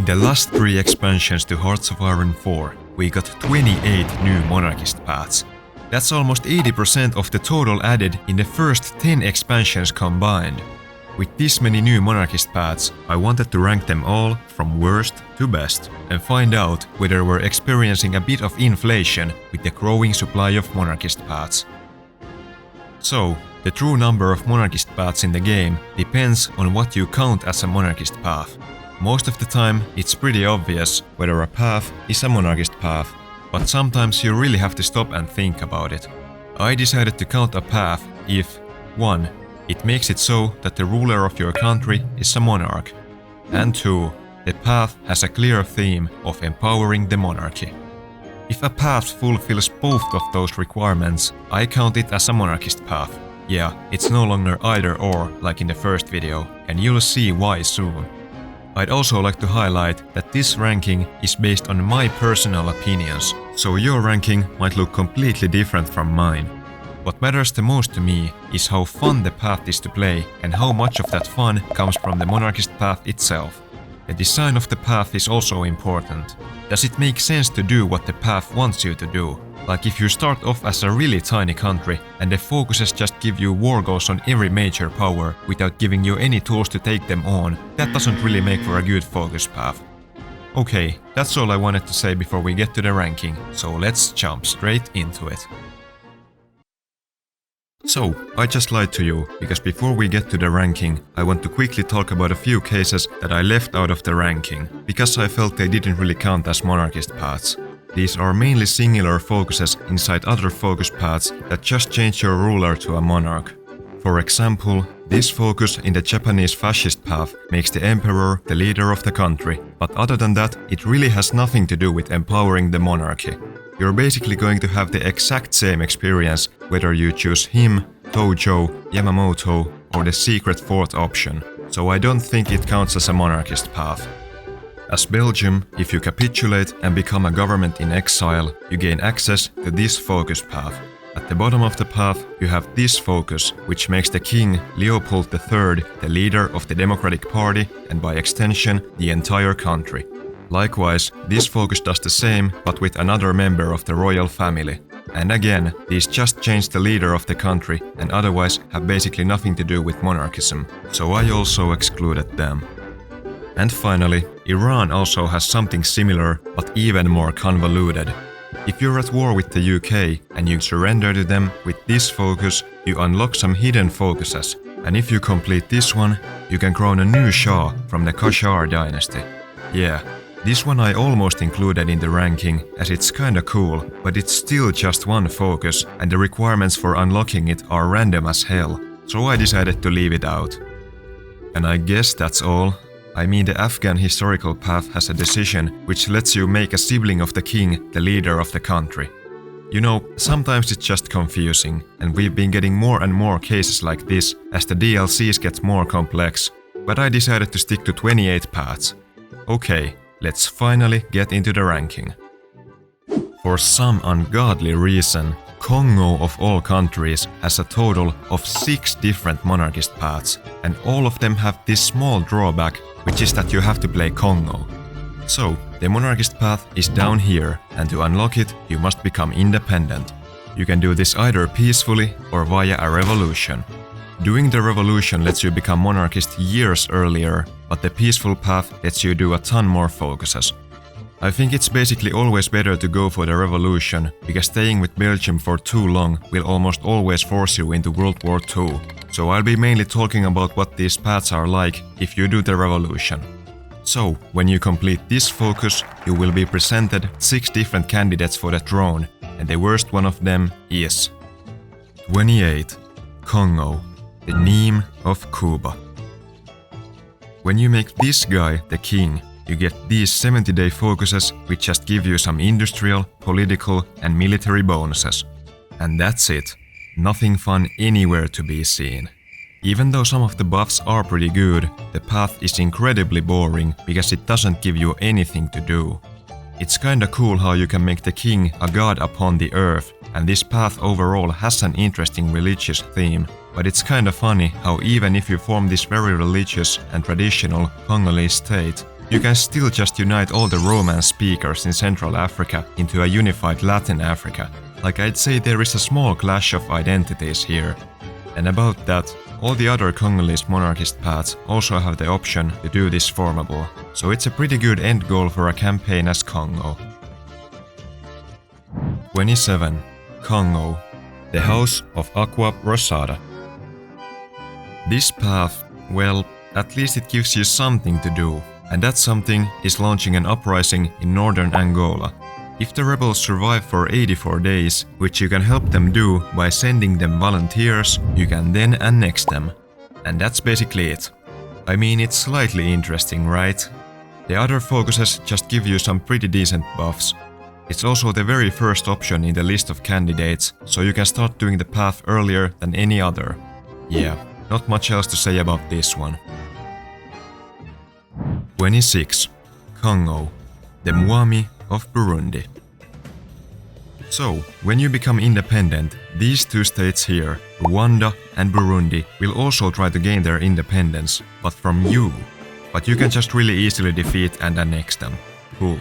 In the last 3 expansions to Hearts of Iron 4, we got 28 new Monarchist paths. That's almost 80% of the total added in the first 10 expansions combined. With this many new Monarchist paths, I wanted to rank them all from worst to best and find out whether we're experiencing a bit of inflation with the growing supply of Monarchist paths. So, the true number of Monarchist paths in the game depends on what you count as a Monarchist path. Most of the time, it's pretty obvious whether a path is a Monarchist path, but sometimes you really have to stop and think about it. I decided to count a path if 1. It makes it so that the ruler of your country is a monarch, and 2. The path has a clear theme of empowering the monarchy. If a path fulfills both of those requirements, I count it as a Monarchist path. Yeah, it's no longer either or like in the first video, and you'll see why soon. I'd also like to highlight that this ranking is based on my personal opinions, so your ranking might look completely different from mine. What matters the most to me is how fun the path is to play and how much of that fun comes from the Monarchist path itself. The design of the path is also important. Does it make sense to do what the path wants you to do? Like if you start off as a really tiny country and the focuses just give you war goals on every major power without giving you any tools to take them on, that doesn't really make for a good focus path. Okay, that's all I wanted to say before we get to the ranking, so let's jump straight into it. So, I just lied to you, because before we get to the ranking, I want to quickly talk about a few cases that I left out of the ranking, because I felt they didn't really count as Monarchist paths. These are mainly singular focuses inside other focus paths that just change your ruler to a monarch. For example, this focus in the Japanese fascist path makes the emperor the leader of the country, but other than that, it really has nothing to do with empowering the monarchy. You're basically going to have the exact same experience whether you choose him, Tojo, Yamamoto, or the secret fourth option, so I don't think it counts as a Monarchist path. As Belgium, if you capitulate and become a government in exile, you gain access to this focus path. At the bottom of the path, you have this focus, which makes the king, Leopold III, the leader of the Democratic Party and by extension, the entire country. Likewise, this focus does the same, but with another member of the royal family. And again, these just change the leader of the country and otherwise have basically nothing to do with monarchism, so I also excluded them. And finally, Iran also has something similar, but even more convoluted. If you're at war with the UK and you surrender to them with this focus, you unlock some hidden focuses. And if you complete this one, you can crown a new Shah from the Qajar dynasty. Yeah, this one I almost included in the ranking as it's kinda cool, but it's still just one focus and the requirements for unlocking it are random as hell, so I decided to leave it out. And I guess that's all. I mean, the Afghan historical path has a decision which lets you make a sibling of the king the leader of the country. You know, sometimes it's just confusing, and we've been getting more and more cases like this as the DLCs get more complex, but I decided to stick to 28 paths. Okay, let's finally get into the ranking. For some ungodly reason, Congo of all countries has a total of 6 different Monarchist paths, and all of them have this small drawback, which is that you have to play Congo. So, the Monarchist path is down here, and to unlock it, you must become independent. You can do this either peacefully or via a revolution. Doing the revolution lets you become Monarchist years earlier, but the peaceful path lets you do a ton more focuses. I think it's basically always better to go for the revolution, because staying with Belgium for too long will almost always force you into World War II. So I'll be mainly talking about what these paths are like if you do the revolution. So, when you complete this focus, you will be presented 6 different candidates for the throne, and the worst one of them is 28. Congo, the Neem of Cuba. When you make this guy the king, you get these 70-day focuses which just give you some industrial, political and military bonuses. And that's it. Nothing fun anywhere to be seen. Even though some of the buffs are pretty good, the path is incredibly boring because it doesn't give you anything to do. It's kinda cool how you can make the king a god upon the earth, and this path overall has an interesting religious theme, but it's kinda funny how even if you form this very religious and traditional Congolese state, you can still just unite all the Romance speakers in Central Africa into a unified Latin Africa. Like, I'd say there is a small clash of identities here. And about that, all the other Congolese monarchist paths also have the option to do this formable, so it's a pretty good end goal for a campaign as Congo. 27. Congo, the House of Aqua Rosada. This path, well, at least it gives you something to do, and that something is launching an uprising in northern Angola. If the rebels survive for 84 days, which you can help them do by sending them volunteers, you can then annex them. And that's basically it. I mean, it's slightly interesting, right? The other focuses just give you some pretty decent buffs. It's also the very first option in the list of candidates, so you can start doing the path earlier than any other. Yeah, not much else to say about this one. 26. Congo, the Mwami of Burundi. So, when you become independent, these two states here, Rwanda and Burundi, will also try to gain their independence, but from you. But you can just really easily defeat and annex them. Cool.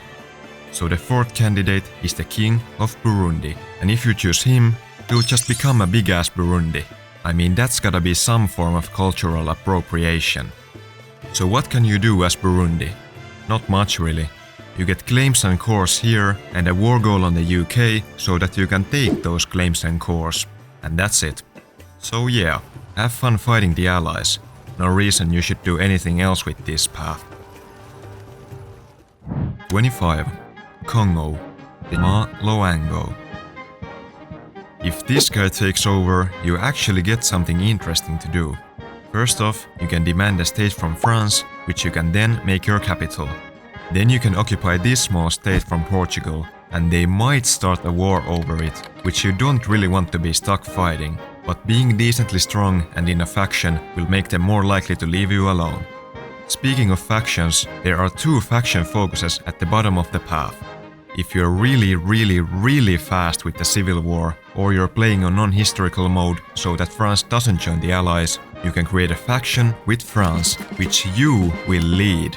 So the fourth candidate is the King of Burundi, and if you choose him, you'll just become a big-ass Burundi. I mean, that's gotta be some form of cultural appropriation. So what can you do as Burundi? Not much really. You get claims and cores here and a war goal on the UK so that you can take those claims and cores. And that's it. So yeah, have fun fighting the allies. No reason you should do anything else with this path. 25. Congo, the Ma Loango. If this guy takes over, you actually get something interesting to do. First off, you can demand a state from France, which you can then make your capital. Then you can occupy this small state from Portugal, and they might start a war over it, which you don't really want to be stuck fighting, but being decently strong and in a faction will make them more likely to leave you alone. Speaking of factions, there are two faction focuses at the bottom of the path. If you're really fast with the civil war, or you're playing on non-historical mode so that France doesn't join the allies, you can create a faction with France, which you will lead.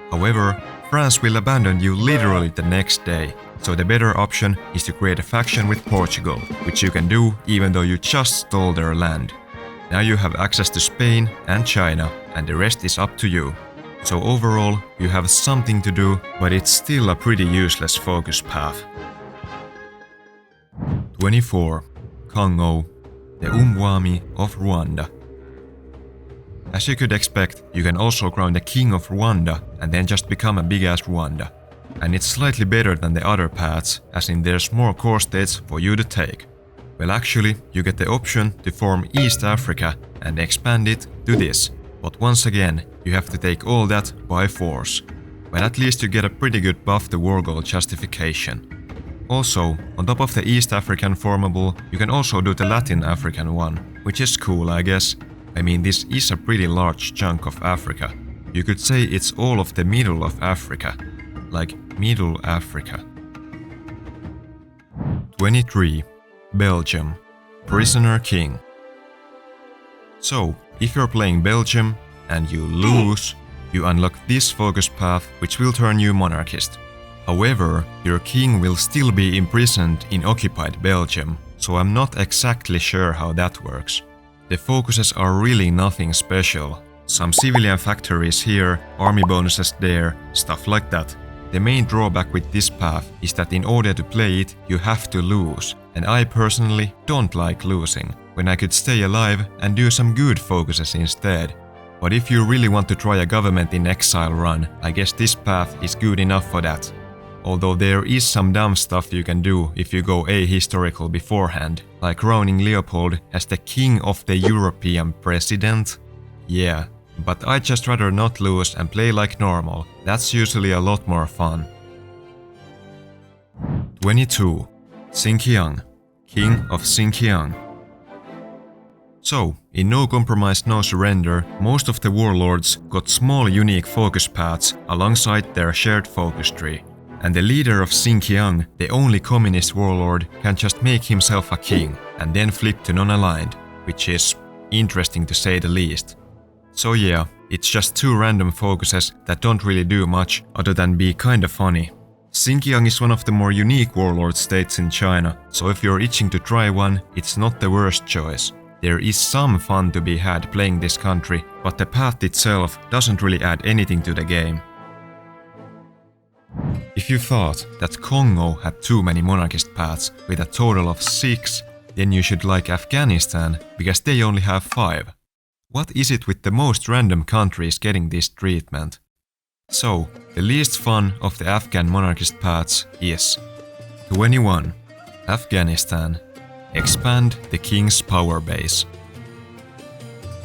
However, France will abandon you literally the next day, so the better option is to create a faction with Portugal, which you can do even though you just stole their land. Now you have access to Spain and China, and the rest is up to you. So overall, you have something to do, but it's still a pretty useless focus path. 24. Congo, the Umwami of Rwanda. As you could expect, you can also crown the King of Rwanda and then just become a big-ass Rwanda. And it's slightly better than the other paths, as in there's more core states for you to take. Well, actually, you get the option to form East Africa and expand it to this. But once again, you have to take all that by force. But at least you get a pretty good buff to war goal justification. Also, on top of the East African formable, you can also do the Latin African one, which is cool, I guess. I mean, this is a pretty large chunk of Africa. You could say it's all of the middle of Africa. Like, Middle Africa. 23. Belgium, Prisoner King. So, if you're playing Belgium and you lose, you unlock this focus path, which will turn you monarchist. However, your king will still be imprisoned in occupied Belgium, so I'm not exactly sure how that works. The focuses are really nothing special. Some civilian factories here, army bonuses there, stuff like that. The main drawback with this path is that in order to play it, you have to lose, and I personally don't like losing, when I could stay alive and do some good focuses instead. But if you really want to try a government in exile run, I guess this path is good enough for that. Although there is some dumb stuff you can do if you go ahistorical beforehand, like crowning Leopold as the king of the European president. Yeah, but I'd just rather not lose and play like normal. That's usually a lot more fun. 22. Sinkiang, King of Sinkiang. So, in No Compromise No Surrender, most of the warlords got small unique focus paths alongside their shared focus tree. And the leader of Sinkiang, the only communist warlord, can just make himself a king and then flip to non-aligned, which is interesting to say the least. So yeah, it's just two random focuses that don't really do much other than be kinda funny. Sinkiang is one of the more unique warlord states in China, so if you're itching to try one, it's not the worst choice. There is some fun to be had playing this country, but the path itself doesn't really add anything to the game. If you thought that Congo had too many monarchist paths with a total of 6, then you should like Afghanistan because they only have 5. What is it with the most random countries getting this treatment? So, the least fun of the Afghan monarchist paths is 21. Afghanistan. Expand the king's power base.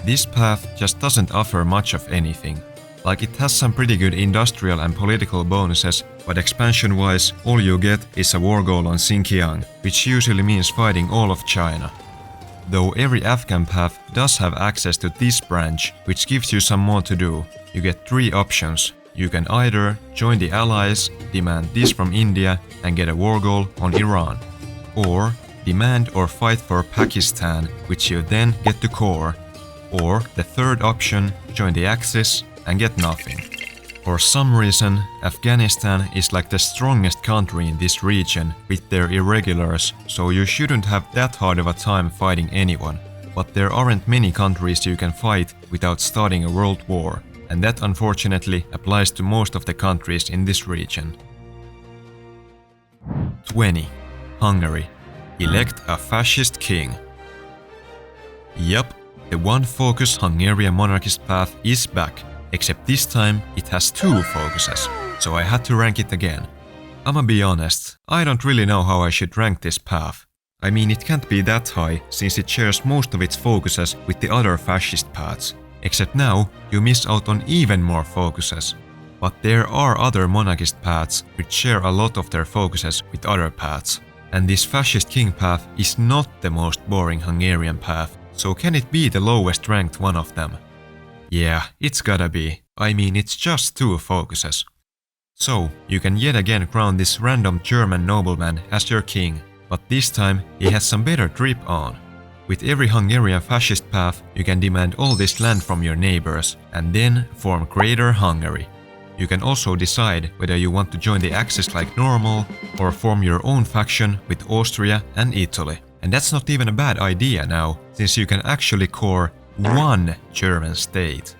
This path just doesn't offer much of anything. Like, it has some pretty good industrial and political bonuses, but expansion-wise, all you get is a war goal on Sinkiang, which usually means fighting all of China. Though every Afghan path does have access to this branch, which gives you some more to do, you get 3 options. You can either join the Allies, demand this from India and get a war goal on Iran, or demand or fight for Pakistan, which you then get to core, or the third option, join the Axis and get nothing. For some reason, Afghanistan is like the strongest country in this region with their irregulars, so you shouldn't have that hard of a time fighting anyone. But there aren't many countries you can fight without starting a world war, and that unfortunately applies to most of the countries in this region. 20. Hungary. Elect a fascist king. Yup, the one focus Hungarian monarchist path is back, except this time it has 2 focuses, so I had to rank it again. I'ma be honest, I don't really know how I should rank this path. I mean, it can't be that high since it shares most of its focuses with the other fascist paths. Except now, you miss out on even more focuses. But there are other monarchist paths which share a lot of their focuses with other paths. And this fascist king path is not the most boring Hungarian path, so can it be the lowest ranked one of them? Yeah, it's gotta be. I mean, it's just 2 focuses. So, you can yet again crown this random German nobleman as your king, but this time he has some better drip on. With every Hungarian fascist path, you can demand all this land from your neighbors and then form Greater Hungary. You can also decide whether you want to join the Axis like normal or form your own faction with Austria and Italy. And that's not even a bad idea now, since you can actually core 1 German state.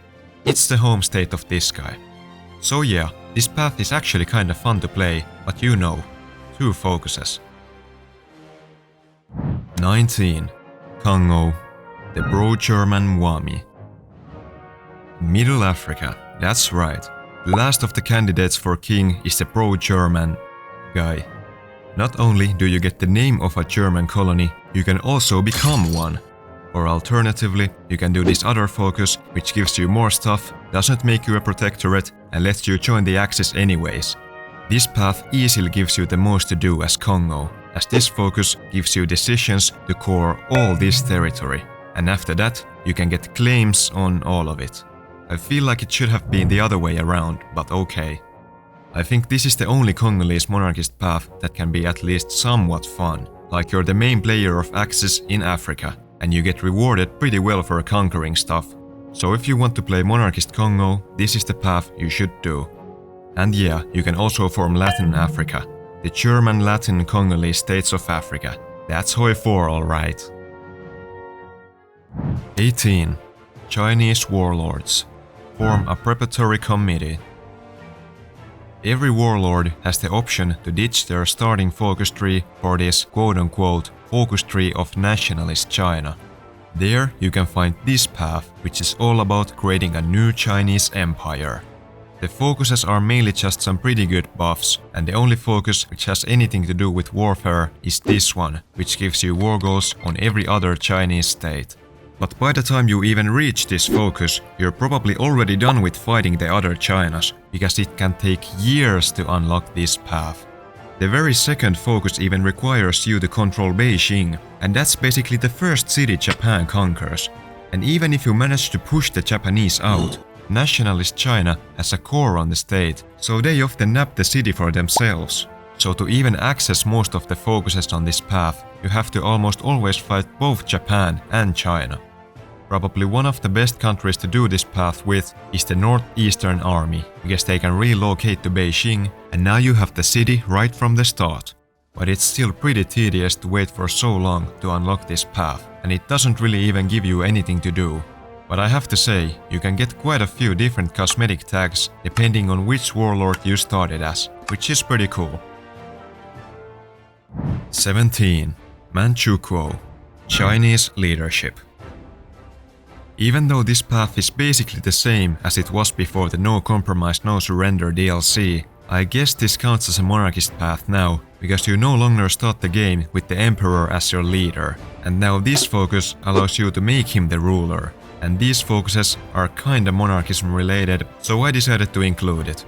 It's the home state of this guy. So yeah, this path is actually kinda fun to play, but you know, 2 focuses. 19. Congo, the pro-German Wami. Middle Africa, that's right. The last of the candidates for king is the pro-German guy. Not only do you get the name of a German colony, you can also become one. Or alternatively, you can do this other focus, which gives you more stuff, doesn't make you a protectorate, and lets you join the Axis anyways. This path easily gives you the most to do as Congo, as this focus gives you decisions to core all this territory, and after that, you can get claims on all of it. I feel like it should have been the other way around, but okay. I think this is the only Congolese monarchist path that can be at least somewhat fun, like you're the main player of Axis in Africa, and you get rewarded pretty well for conquering stuff. So if you want to play monarchist Congo, this is the path you should do. And yeah, you can also form Latin Africa, the German Latin Congolese states of Africa. That's Hoi 4 alright. 18. Chinese warlords. Form a preparatory committee. Every warlord has the option to ditch their starting focus tree for this quote-unquote focus tree of nationalist China. There you can find this path, which is all about creating a new Chinese empire. The focuses are mainly just some pretty good buffs, and the only focus which has anything to do with warfare is this one, which gives you war goals on every other Chinese state. But by the time you even reach this focus, you're probably already done with fighting the other Chinas, because it can take years to unlock this path. The very second focus even requires you to control Beijing, and that's basically the first city Japan conquers. And even if you manage to push the Japanese out, nationalist China has a core on the state, so they often nab the city for themselves. So to even access most of the focuses on this path, you have to almost always fight both Japan and China. Probably one of the best countries to do this path with is the Northeastern Army, because they can relocate to Beijing and now you have the city right from the start. But it's still pretty tedious to wait for so long to unlock this path, and it doesn't really even give you anything to do. But I have to say, you can get quite a few different cosmetic tags depending on which warlord you started as, which is pretty cool. 17. Manchukuo, Chinese leadership. Even though this path is basically the same as it was before the No Compromise No Surrender DLC, I guess this counts as a monarchist path now, because you no longer start the game with the emperor as your leader, and now this focus allows you to make him the ruler, and these focuses are kinda monarchism related, so I decided to include it.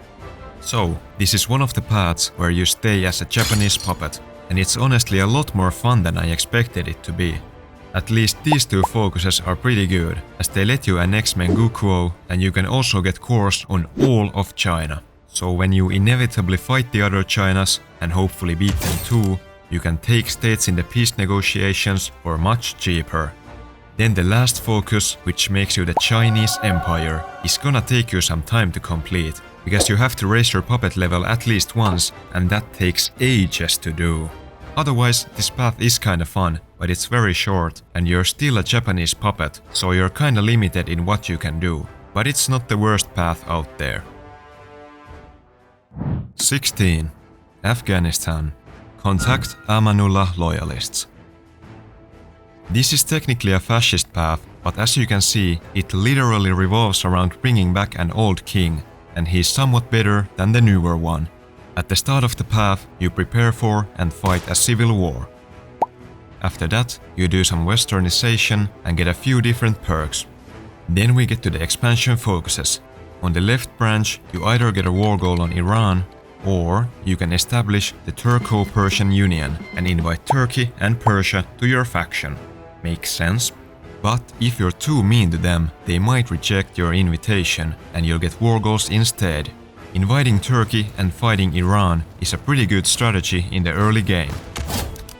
So, this is one of the paths where you stay as a Japanese puppet, and it's honestly a lot more fun than I expected it to be. At least these two focuses are pretty good, as they let you annex Manchukuo and you can also get cores on all of China. So when you inevitably fight the other Chinas, and hopefully beat them too, you can take states in the peace negotiations for much cheaper. Then the last focus, which makes you the Chinese Empire, is gonna take you some time to complete, because you have to raise your puppet level at least once, and that takes ages to do. Otherwise, this path is kinda fun, but it's very short, and you're still a Japanese puppet, so you're kinda limited in what you can do. But it's not the worst path out there. 16. Afghanistan. Contact Amanullah loyalists. This is technically a fascist path, but as you can see, it literally revolves around bringing back an old king, and he's somewhat better than the newer one. At the start of the path, you prepare for and fight a civil war. After that, you do some westernization and get a few different perks. Then we get to the expansion focuses. On the left branch, you either get a war goal on Iran, or you can establish the Turco-Persian Union and invite Turkey and Persia to your faction. Makes sense? But if you're too mean to them, they might reject your invitation and you'll get war goals instead. Inviting Turkey and fighting Iran is a pretty good strategy in the early game.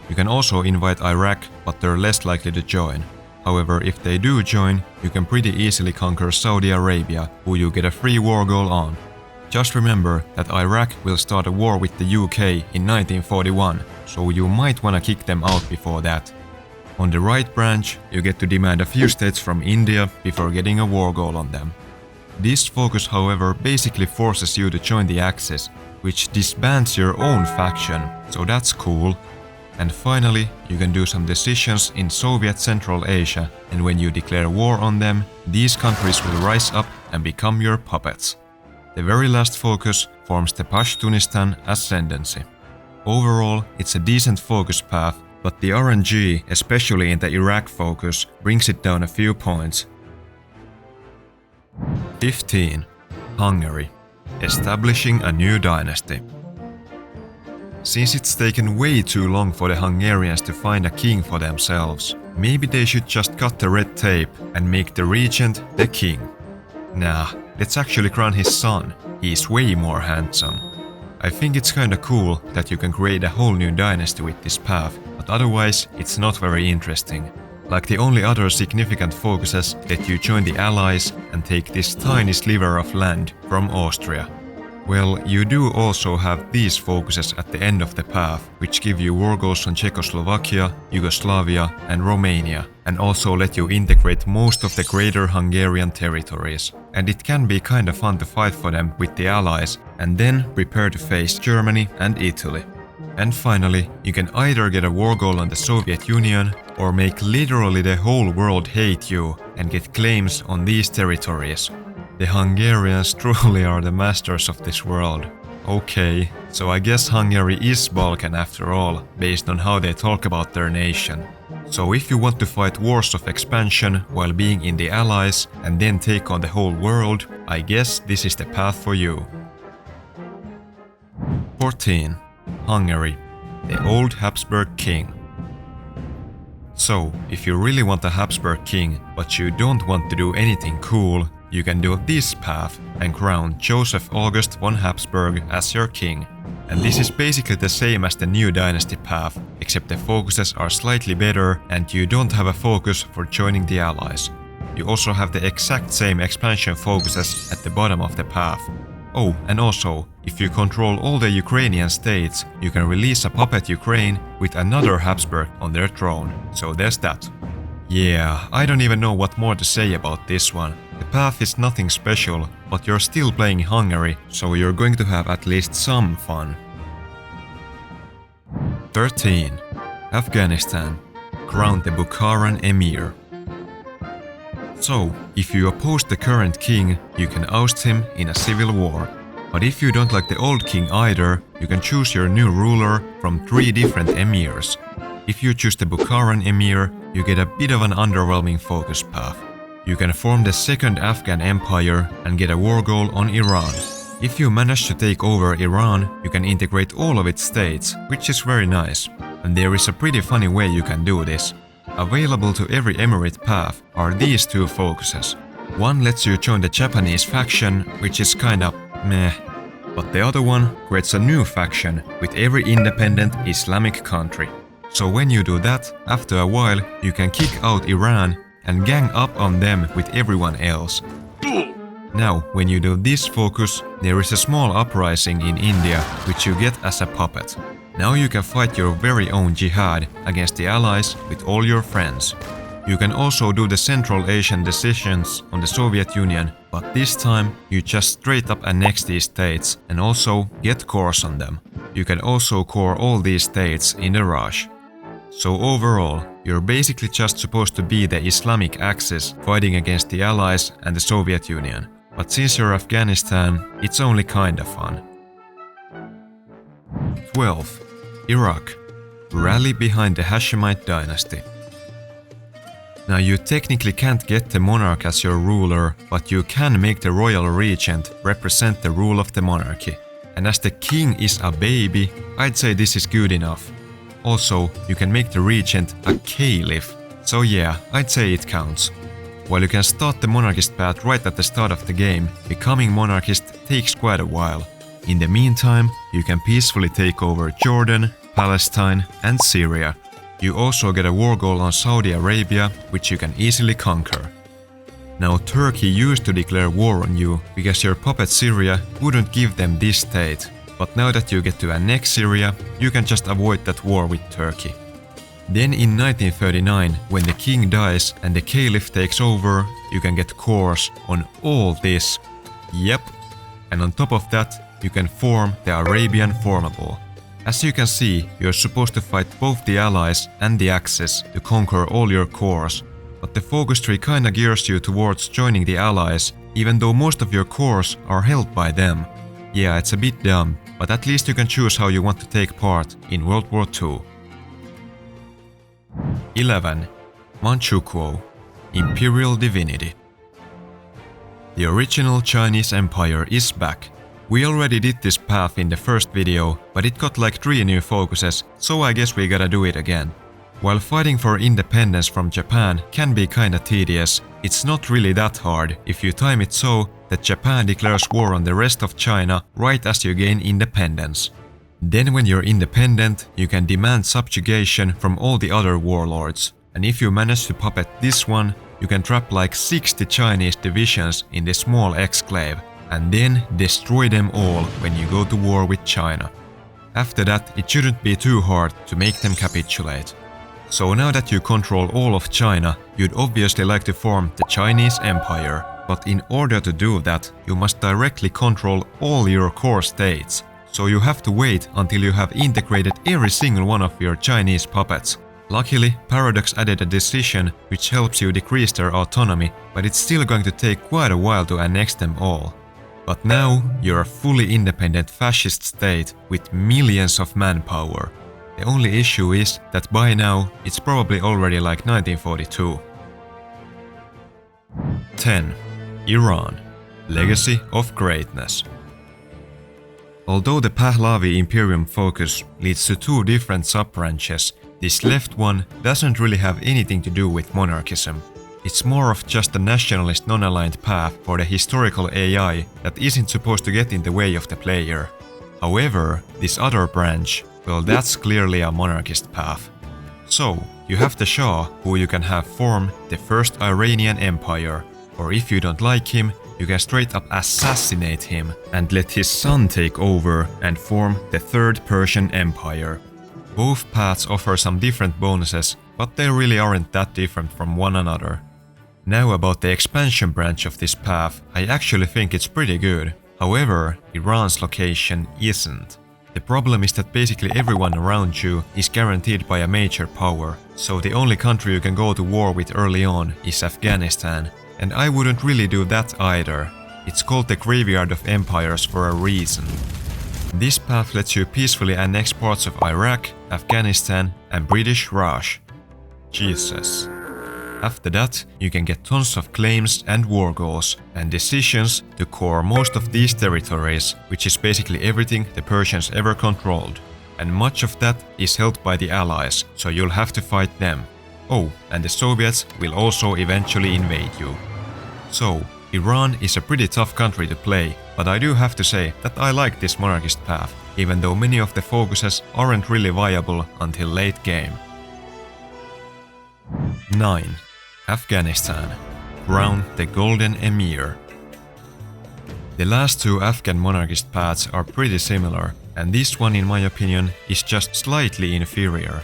You can also invite Iraq, but they're less likely to join. However, if they do join, you can pretty easily conquer Saudi Arabia, who you get a free war goal on. Just remember that Iraq will start a war with the UK in 1941, so you might wanna kick them out before that. On the right branch, you get to demand a few states from India before getting a war goal on them. This focus, however, basically forces you to join the Axis, which disbands your own faction, so that's cool. And finally, you can do some decisions in Soviet Central Asia, and when you declare war on them, these countries will rise up and become your puppets. The very last focus forms the Pashtunistan ascendancy. Overall, it's a decent focus path, but the RNG, especially in the Iraq focus, brings it down a few points. 15. Hungary. Establishing a new dynasty. Since it's taken way too long for the Hungarians to find a king for themselves, maybe they should just cut the red tape and make the regent the king. Nah, let's actually crown his son. He's way more handsome. I think it's kinda cool that you can create a whole new dynasty with this path, but otherwise it's not very interesting. Like the only other significant focuses let you join the Allies and take this tiny sliver of land from Austria. Well, you do also have these focuses at the end of the path, which give you war goals on Czechoslovakia, Yugoslavia and Romania, and also let you integrate most of the greater Hungarian territories. And it can be kinda fun to fight for them with the Allies, and then prepare to face Germany and Italy. And finally, you can either get a war goal on the Soviet Union, or make literally the whole world hate you and get claims on these territories. The Hungarians truly are the masters of this world. Okay, so I guess Hungary is Balkan after all, based on how they talk about their nation. So if you want to fight wars of expansion while being in the Allies and then take on the whole world, I guess this is the path for you. 14. Hungary. The old Habsburg king. So, if you really want a Habsburg king, but you don't want to do anything cool, you can do this path and crown Joseph August von Habsburg as your king. And this is basically the same as the new dynasty path, except the focuses are slightly better and you don't have a focus for joining the Allies. you also have the exact same expansion focuses at the bottom of the path. Oh, and also, if you control all the Ukrainian states, you can release a puppet Ukraine with another Habsburg on their throne. So there's that. Yeah, I don't even know what more to say about this one. The path is nothing special, but you're still playing Hungary, so you're going to have at least some fun. 13. Afghanistan. Crown the Bukharan Emir. So, if you oppose the current king, you can oust him in a civil war. But if you don't like the old king either, you can choose your new ruler from 3 different emirs. If you choose the Bukharan Emir, you get a bit of an underwhelming focus path. You can form the Second Afghan Empire and get a war goal on Iran. If you manage to take over Iran, you can integrate all of its states, which is very nice. And there is a pretty funny way you can do this. Available to every emirate path are these 2 focuses. One lets you join the Japanese faction, which is kinda meh. But the other one creates a new faction with every independent Islamic country. So when you do that, after a while you can kick out Iran and gang up on them with everyone else. Now, when you do this focus, there is a small uprising in India which you get as a puppet. Now you can fight your very own jihad against the allies with all your friends. You can also do the Central Asian decisions on the Soviet Union, but this time you just straight up annex these states and also get cores on them. You can also core all these states in a rush. So overall, you're basically just supposed to be the Islamic Axis fighting against the Allies and the Soviet Union. But since you're Afghanistan, it's only kinda fun. 12. Iraq. Rally behind the Hashemite dynasty. Now you technically can't get the monarch as your ruler, but you can make the royal regent represent the rule of the monarchy. And as the king is a baby, I'd say this is good enough. Also, you can make the regent a caliph, so yeah, I'd say it counts. While you can start the monarchist path right at the start of the game, becoming monarchist takes quite a while. In the meantime, you can peacefully take over Jordan, Palestine and Syria. You also get a war goal on Saudi Arabia, which you can easily conquer. Now Turkey used to declare war on you because your puppet Syria wouldn't give them this state, but now that you get to annex Syria, you can just avoid that war with Turkey. Then in 1939, when the king dies and the caliph takes over, you can get cores on all this. Yep. And on top of that, you can form the Arabian Formable. As you can see, you're supposed to fight both the Allies and the Axis to conquer all your cores, but the focus tree kinda gears you towards joining the Allies, even though most of your cores are held by them. Yeah, it's a bit dumb, but at least you can choose how you want to take part in World War II. 11. Manchukuo. Imperial Divinity. The original Chinese Empire is back. We already did this path in the first video, but it got like 3 new focuses, so I guess we gotta do it again. While fighting for independence from Japan can be kinda tedious, it's not really that hard if you time it so that Japan declares war on the rest of China right as you gain independence. Then when you're independent, you can demand subjugation from all the other warlords, and if you manage to puppet this one, you can trap like 60 Chinese divisions in this small exclave, and then destroy them all when you go to war with China. After that, it shouldn't be too hard to make them capitulate. So now that you control all of China, you'd obviously like to form the Chinese Empire, but in order to do that, you must directly control all your core states. So you have to wait until you have integrated every single one of your Chinese puppets. Luckily, Paradox added a decision which helps you decrease their autonomy, but it's still going to take quite a while to annex them all. But now, you're a fully independent fascist state with millions of manpower. The only issue is that by now, it's probably already like 1942. 10. Iran. Legacy of Greatness. Although the Pahlavi Imperium focus leads to 2 different sub-branches, this left one doesn't really have anything to do with monarchism. It's more of just a nationalist non-aligned path for the historical AI that isn't supposed to get in the way of the player. However, this other branch, well, that's clearly a monarchist path. So, You have the Shah, who you can have form the first Iranian empire, or if you don't like him, you can straight up assassinate him and let his son take over and form the third Persian empire. Both paths offer some different bonuses, but they really aren't that different from one another. Now about the expansion branch of this path, I actually think it's pretty good. However, Iran's location isn't. The problem is that basically everyone around you is guaranteed by a major power, so the only country you can go to war with early on is Afghanistan, and I wouldn't really do that either. It's called the Graveyard of Empires for a reason. This path lets you peacefully annex parts of Iraq, Afghanistan and British Raj. Jesus. After that, you can get tons of claims and war goals and decisions to core most of these territories, which is basically everything the Persians ever controlled. And much of that is held by the Allies, so you'll have to fight them. Oh, and the Soviets will also eventually invade you. So, Iran is a pretty tough country to play, but I do have to say that I like this monarchist path, even though many of the focuses aren't really viable until late game. 9. Afghanistan. Crown the Golden Emir. The last two Afghan monarchist paths are pretty similar, and this one in my opinion is just slightly inferior.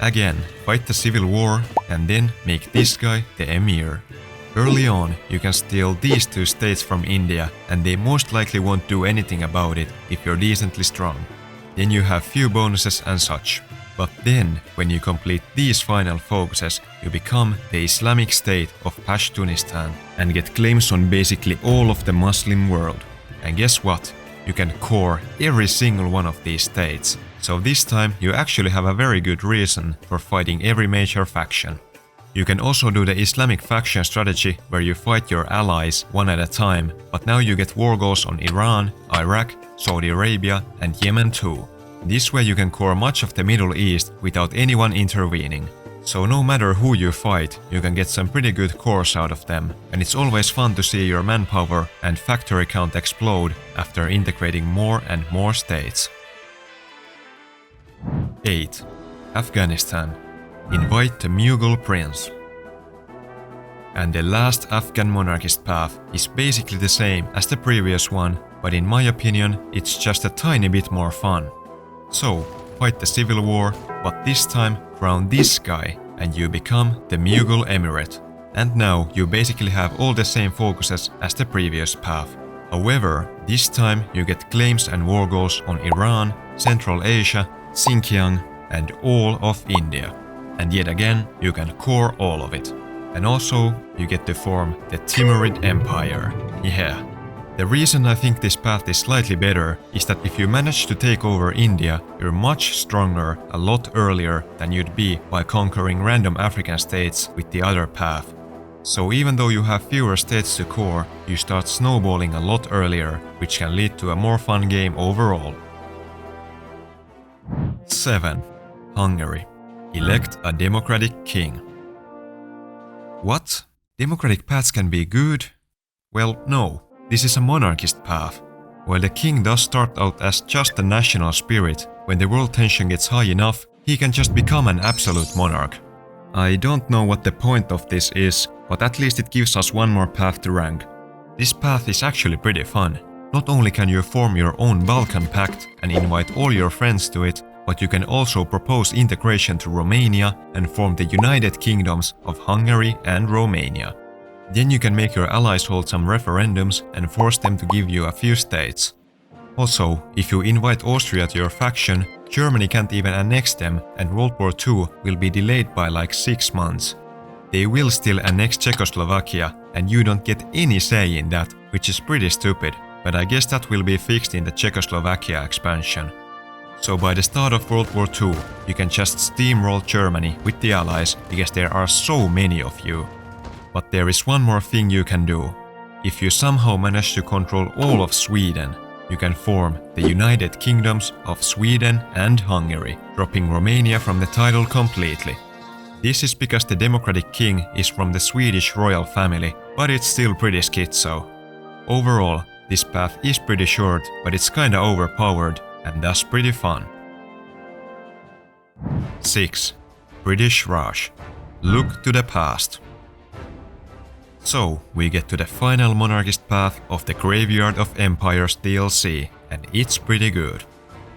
Again, fight the civil war and then make this guy the emir. Early on, you can steal these two states from India and they most likely won't do anything about it if you're decently strong. Then you have few bonuses and such. But then, when you complete these final focuses, you become the Islamic State of Pashtunistan and get claims on basically all of the Muslim world. And guess what? You can core every single one of these states. So this time you actually have a very good reason for fighting every major faction. You can also do the Islamic faction strategy where you fight your allies one at a time, but now you get war goals on Iran, Iraq, Saudi Arabia and Yemen too. This way you can core much of the Middle East without anyone intervening. So no matter who you fight, you can get some pretty good cores out of them, and it's always fun to see your manpower and factory count explode after integrating more and more states. 8. Afghanistan. Invite the Mughal prince. And the last Afghan monarchist path is basically the same as the previous one, but in my opinion it's just a tiny bit more fun. So, fight the civil war, but this time crown this guy and you become the Mughal Emirate. And now you basically have all the same focuses as the previous path. However, this time you get claims and war goals on Iran, Central Asia, Sinkiang and all of India. And yet again, you can core all of it. And also, you get to form the Timurid Empire. Yeah. The reason I think this path is slightly better is that if you manage to take over India, you're much stronger a lot earlier than you'd be by conquering random African states with the other path. So even though you have fewer states to core, you start snowballing a lot earlier, which can lead to a more fun game overall. 7. Hungary. Elect a democratic king. What? Democratic paths can be good? Well, no. This is a monarchist path. While the king does start out as just a national spirit, when the world tension gets high enough, he can just become an absolute monarch. I don't know what the point of this is, but at least it gives us one more path to rank. This path is actually pretty fun. Not only can you form your own Balkan Pact and invite all your friends to it, but you can also propose integration to Romania and form the United Kingdoms of Hungary and Romania. Then you can make your allies hold some referendums and force them to give you a few states. Also, if you invite Austria to your faction, Germany can't even annex them and World War II will be delayed by like 6 months. They will still annex Czechoslovakia and you don't get any say in that, which is pretty stupid, but I guess that will be fixed in the Czechoslovakia expansion. So by the start of World War II, you can just steamroll Germany with the allies because there are so many of you. But there is one more thing you can do. If you somehow manage to control all of Sweden, you can form the United Kingdoms of Sweden and Hungary, dropping Romania from the title completely. This is because the democratic king is from the Swedish royal family, but it's still pretty schizo. Overall, this path is pretty short, but it's kinda overpowered and thus pretty fun. 6. British Raj. Look to the past. So, we get to the final monarchist path of the Graveyard of Empires DLC, and it's pretty good.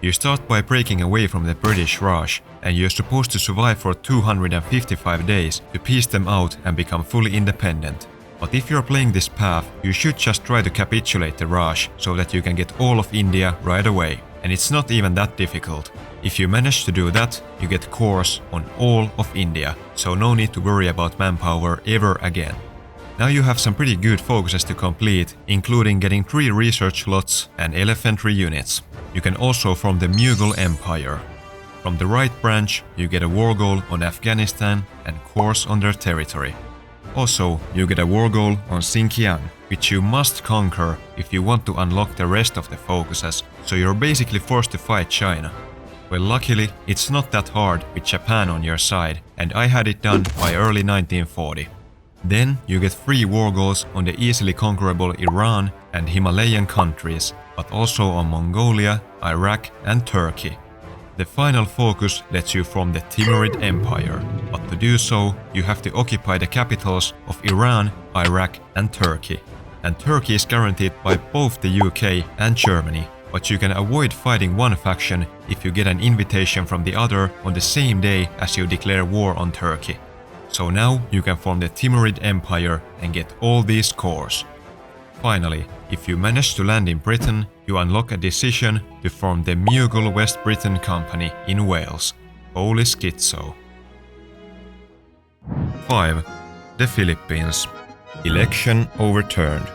You start by breaking away from the British Raj, and you're supposed to survive for 255 days to piece them out and become fully independent. But if you're playing this path, you should just try to capitulate the Raj so that you can get all of India right away. And it's not even that difficult. If you manage to do that, you get cores on all of India, so no need to worry about manpower ever again. Now you have some pretty good focuses to complete, including getting 3 research slots and elephantry units. You can also form the Mughal Empire. From the right branch, you get a war goal on Afghanistan and cores on their territory. Also, you get a war goal on Sinkiang, which you must conquer if you want to unlock the rest of the focuses, so you're basically forced to fight China. Well, luckily, it's not that hard with Japan on your side, and I had it done by early 1940. Then you get 3 war goals on the easily conquerable Iran and Himalayan countries, but also on Mongolia, Iraq and Turkey. The final focus lets you form the Timurid Empire, but to do so, you have to occupy the capitals of Iran, Iraq and Turkey. And Turkey is guaranteed by both the UK and Germany, but you can avoid fighting one faction if you get an invitation from the other on the same day as you declare war on Turkey. So now you can form the Timurid Empire and get all these cores. Finally, if you manage to land in Britain, you unlock a decision to form the Mughal West Britain Company in Wales. Holy schizo. 5. The Philippines. Election overturned.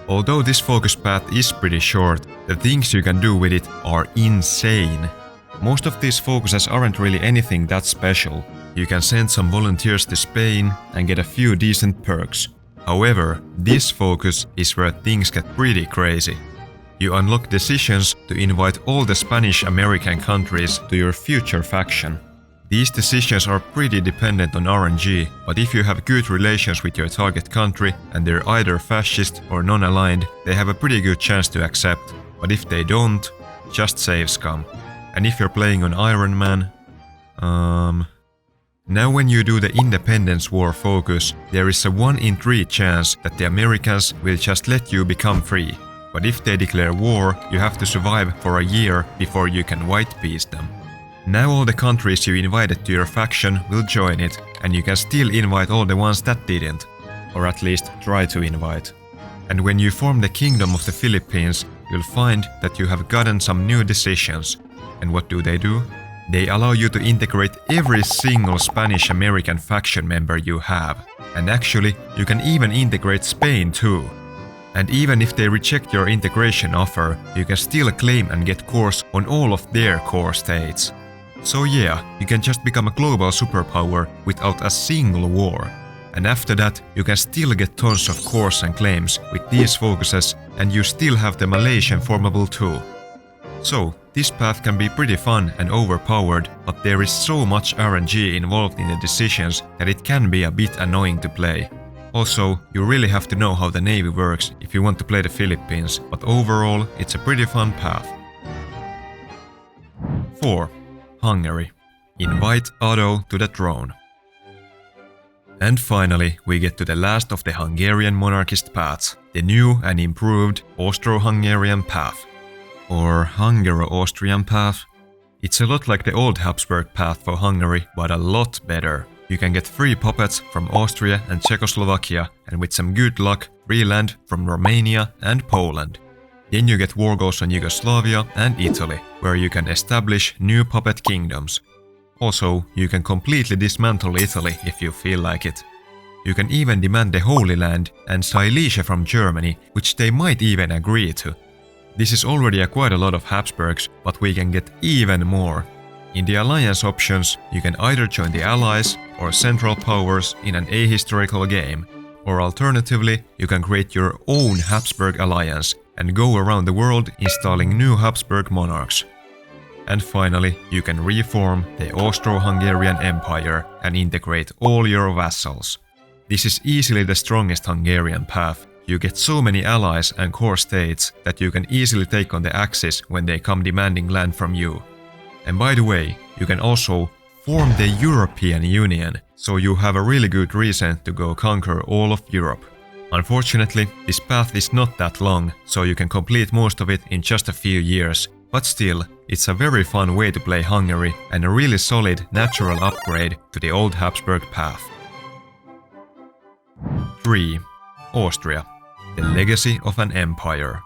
Although this focus path is pretty short, the things you can do with it are insane. Most of these focuses aren't really anything that special. You can send some volunteers to Spain and get a few decent perks. However, this focus is where things get pretty crazy. You unlock decisions to invite all the Spanish-American countries to your future faction. These decisions are pretty dependent on RNG, but if you have good relations with your target country and they're either fascist or non-aligned, they have a pretty good chance to accept. But if they don't, just save scum. And if you're playing on Iron Man... Now when you do the Independence War focus, there is a 1 in 3 chance that the Americans will just let you become free. But if they declare war, you have to survive for a year before you can white peace them. Now all the countries you invited to your faction will join it, and you can still invite all the ones that didn't. Or at least try to invite. And when you form the Kingdom of the Philippines, you'll find that you have gotten some new decisions. And what do? They allow you to integrate every single Spanish-American faction member you have. And actually, you can even integrate Spain too. And even if they reject your integration offer, you can still claim and get cores on all of their core states. So yeah, you can just become a global superpower without a single war. And after that, you can still get tons of cores and claims with these focuses, and you still have the Malaysian formable too. So, this path can be pretty fun and overpowered, but there is so much RNG involved in the decisions that it can be a bit annoying to play. Also, you really have to know how the navy works if you want to play the Philippines, but overall, it's a pretty fun path. 4. Hungary. Invite Otto to the throne. And finally, we get to the last of the Hungarian monarchist paths, the new and improved Austro-Hungarian path. Or Hungaro-Austrian path. It's a lot like the old Habsburg path for Hungary, but a lot better. You can get free puppets from Austria and Czechoslovakia, and with some good luck, free land from Romania and Poland. Then you get war goals on Yugoslavia and Italy, where you can establish new puppet kingdoms. Also, you can completely dismantle Italy if you feel like it. You can even demand the Holy Land and Silesia from Germany, which they might even agree to. This is already quite a lot of Habsburgs, but we can get even more. In the alliance options, you can either join the Allies or Central Powers in an ahistorical game, or alternatively, you can create your own Habsburg alliance and go around the world installing new Habsburg monarchs. And finally, you can reform the Austro-Hungarian Empire and integrate all your vassals. This is easily the strongest Hungarian path. You get so many allies and core states that you can easily take on the Axis when they come demanding land from you. And by the way, you can also form the European Union, so you have a really good reason to go conquer all of Europe. Unfortunately, this path is not that long, so you can complete most of it in just a few years, but still, it's a very fun way to play Hungary and a really solid natural upgrade to the old Habsburg path. 3. Austria. The legacy of an empire.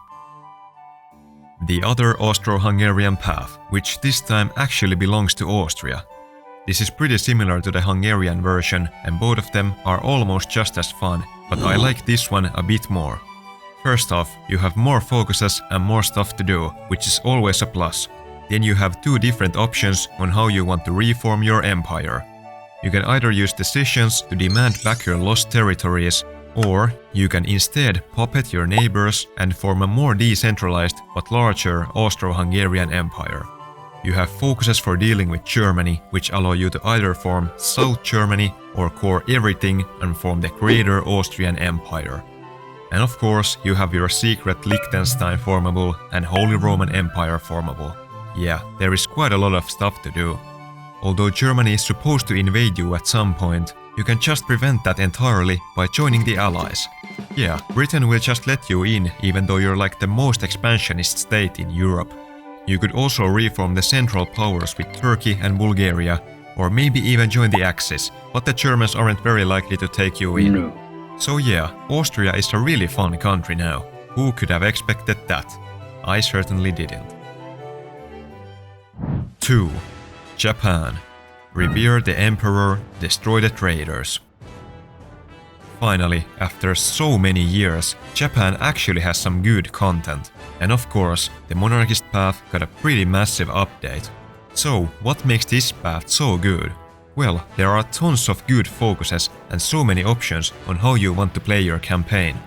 The other Austro-Hungarian path, which this time actually belongs to Austria. This is pretty similar to the Hungarian version, and both of them are almost just as fun, but I like this one a bit more. First off, you have more focuses and more stuff to do, which is always a plus. Then you have two different options on how you want to reform your empire. You can either use decisions to demand back your lost territories, or you can instead puppet your neighbors and form a more decentralized but larger Austro-Hungarian empire. You have focuses for dealing with Germany, which allow you to either form South Germany or core everything and form the greater Austrian Empire. And of course, you have your secret Liechtenstein formable and Holy Roman Empire formable. Yeah, there is quite a lot of stuff to do. Although Germany is supposed to invade you at some point, you can just prevent that entirely by joining the Allies. Yeah, Britain will just let you in even though you're like the most expansionist state in Europe. You could also reform the Central Powers with Turkey and Bulgaria, or maybe even join the Axis, but the Germans aren't very likely to take you in. No. So yeah, Austria is a really fun country now. Who could have expected that? I certainly didn't. 2. Japan. Revere the Emperor, destroy the traitors. Finally, after so many years, Japan actually has some good content. And of course, the Monarchist path got a pretty massive update. So, what makes this path so good? Well, there are tons of good focuses and so many options on how you want to play your campaign.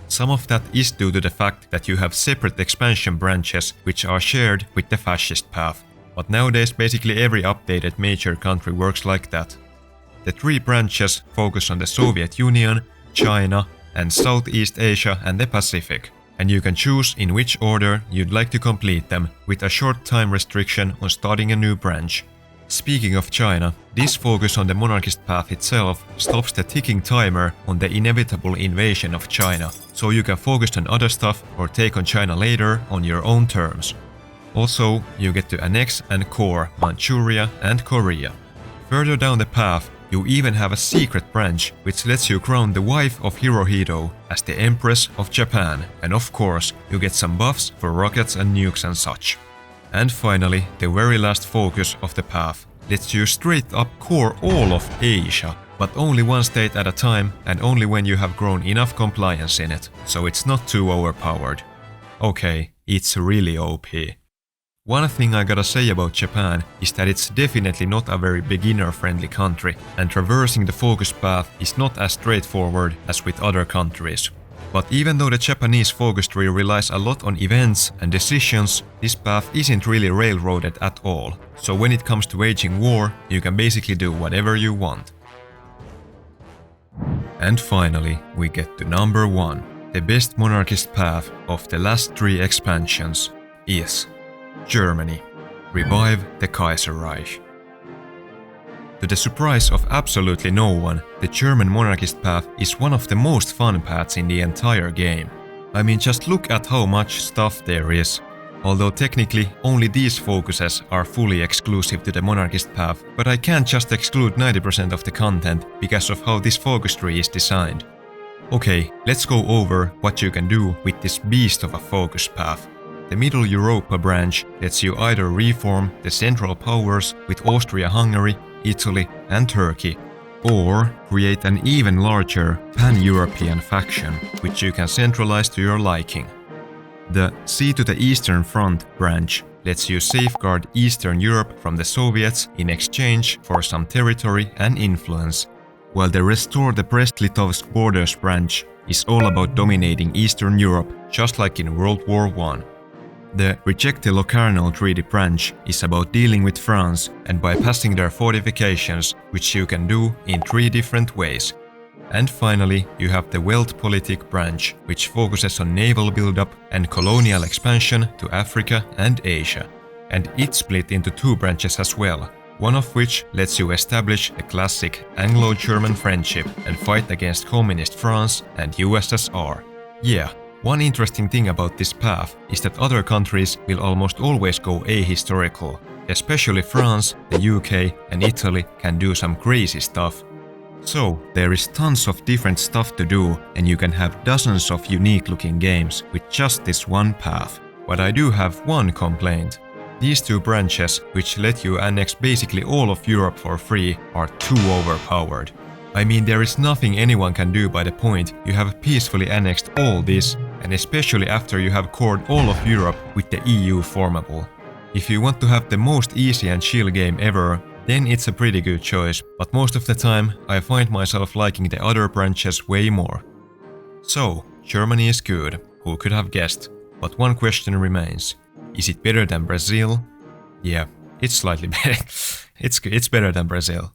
Some of that is due to the fact that you have separate expansion branches which are shared with the fascist path. But nowadays basically every updated major country works like that. The three branches focus on the Soviet Union, China, and Southeast Asia and the Pacific. And you can choose in which order you'd like to complete them, with a short time restriction on starting a new branch. Speaking of China, this focus on the Monarchist path itself stops the ticking timer on the inevitable invasion of China, so you can focus on other stuff or take on China later on your own terms. Also, you get to annex and core Manchuria and Korea. Further down the path, you even have a secret branch which lets you crown the wife of Hirohito as the Empress of Japan, and of course, you get some buffs for rockets and nukes and such. And finally, the very last focus of the path lets you straight up core all of Asia, but only one state at a time and only when you have grown enough compliance in it, so it's not too overpowered. Okay, it's really OP. One thing I gotta say about Japan is that it's definitely not a very beginner-friendly country, and traversing the focus path is not as straightforward as with other countries. But even though the Japanese focus tree relies a lot on events and decisions, this path isn't really railroaded at all. So when it comes to waging war, you can basically do whatever you want. And finally, we get to number 1. The best monarchist path of the last 3 expansions is Germany. Revive the Kaiserreich. To the surprise of absolutely no one, the German monarchist path is one of the most fun paths in the entire game. I mean, just look at how much stuff there is. Although technically only these focuses are fully exclusive to the monarchist path, but I can't just exclude 90% of the content because of how this focus tree is designed. Okay, let's go over what you can do with this beast of a focus path. The Middle Europa branch lets you either reform the Central Powers with Austria-Hungary, Italy and Turkey, or create an even larger pan-European faction, which you can centralize to your liking. The Sea to the Eastern Front branch lets you safeguard Eastern Europe from the Soviets in exchange for some territory and influence, while the Restore the Brest-Litovsk Borders branch is all about dominating Eastern Europe, just like in World War I. The Reject the Locarno Treaty branch is about dealing with France and bypassing their fortifications, which you can do in 3 different ways. And finally, you have the Weltpolitik branch, which focuses on naval buildup and colonial expansion to Africa and Asia. And it's split into 2 branches as well. one of which lets you establish a classic Anglo-German friendship and fight against communist France and USSR. Yeah, one interesting thing about this path is that other countries will almost always go ahistorical. Especially France, the UK and Italy can do some crazy stuff. So, there is tons of different stuff to do and you can have dozens of unique looking games with just this one path. But I do have one complaint. These two branches, which let you annex basically all of Europe for free, are too overpowered. I mean, there is nothing anyone can do by the point you have peacefully annexed all this, and especially after you have cored all of Europe with the EU formable. If you want to have the most easy and chill game ever, then it's a pretty good choice, but most of the time I find myself liking the other branches way more. So, Germany is good, who could have guessed? But one question remains. Is it better than Brazil? Yeah, it's slightly better. It's better than Brazil.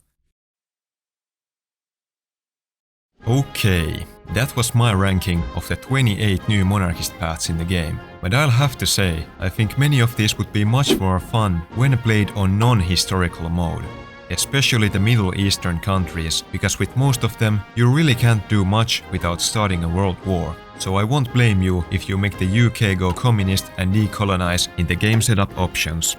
Okay, that was my ranking of the 28 new monarchist paths in the game. But I'll have to say, I think many of these would be much more fun when played on non-historical mode. Especially the Middle Eastern countries, because with most of them, you really can't do much without starting a world war. So I won't blame you if you make the UK go communist and decolonize in the game setup options.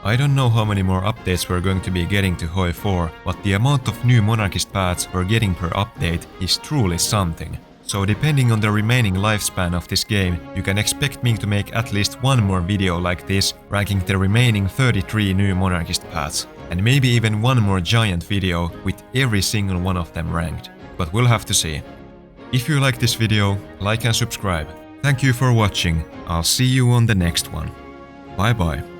I don't know how many more updates we're going to be getting to Hoi 4, but the amount of new monarchist paths we're getting per update is truly something. So depending on the remaining lifespan of this game, you can expect me to make at least one more video like this, ranking the remaining 33 new monarchist paths, and maybe even one more giant video with every single one of them ranked. But we'll have to see. If you like this video, like and subscribe. Thank you for watching, I'll see you on the next one. Bye bye.